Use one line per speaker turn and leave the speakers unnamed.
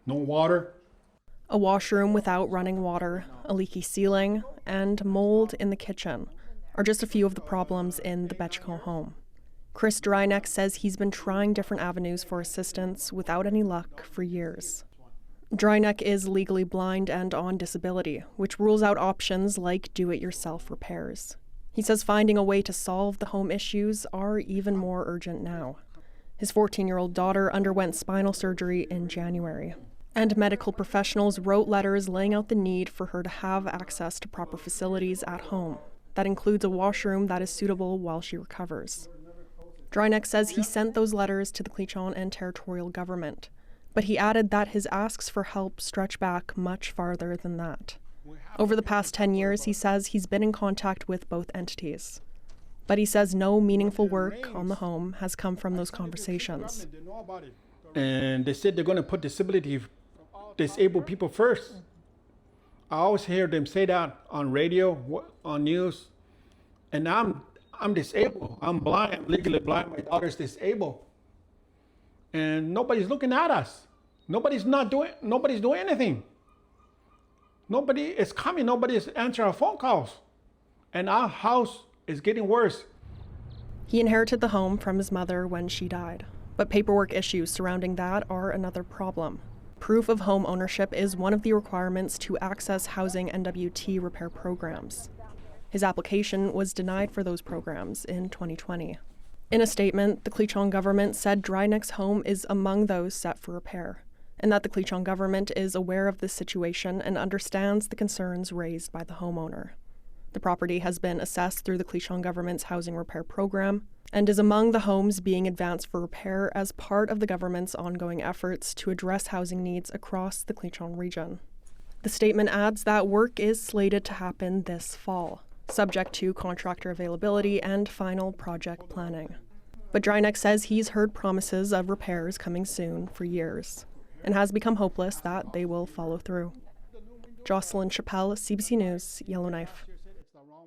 no water.
A washroom without running water, a leaky ceiling, and mold in the kitchen are just a few of the problems in the Behchokǫ home. Chris Dryneck says he's been trying different avenues for assistance without any luck for years. Dryneck is legally blind and on disability, which rules out options like do-it-yourself repairs. He says finding a way to solve the home issues are even more urgent now. His 14-year-old daughter underwent spinal surgery in January, and medical professionals wrote letters laying out the need for her to have access to proper facilities at home. That includes a washroom that is suitable while she recovers. Dryneck says he sent those letters to the Cleachon and territorial government, but he added that his asks for help stretch back much farther than that. Over the past 10 years, he says he's been in contact with both entities, but he says no meaningful work on the home has come from those conversations.
And they said they're going to put disabled people first. I always hear them say that on radio, on news, and I'm disabled. I'm blind. I'm legally blind. My daughter's disabled, and nobody's looking at us. Nobody's doing anything. Nobody is coming. Nobody is answering our phone calls, and our house is getting worse.
He inherited the home from his mother when she died, but paperwork issues surrounding that are another problem. Proof of home ownership is one of the requirements to access housing N.W.T repair programs. His application was denied for those programs in 2020. In a statement, the Cleachon government said Dryneck's home is among those set for repair, and that the Cleachon government is aware of this situation and understands the concerns raised by the homeowner. The property has been assessed through the Cleachon government's housing repair program and is among the homes being advanced for repair as part of the government's ongoing efforts to address housing needs across the Cleachon region. The statement adds that work is slated to happen this fall, subject to contractor availability and final project planning. But Dryneck says he's heard promises of repairs coming soon for years, and has become hopeless that they will follow through. Jocelyn Shepel, CBC News, Yellowknife.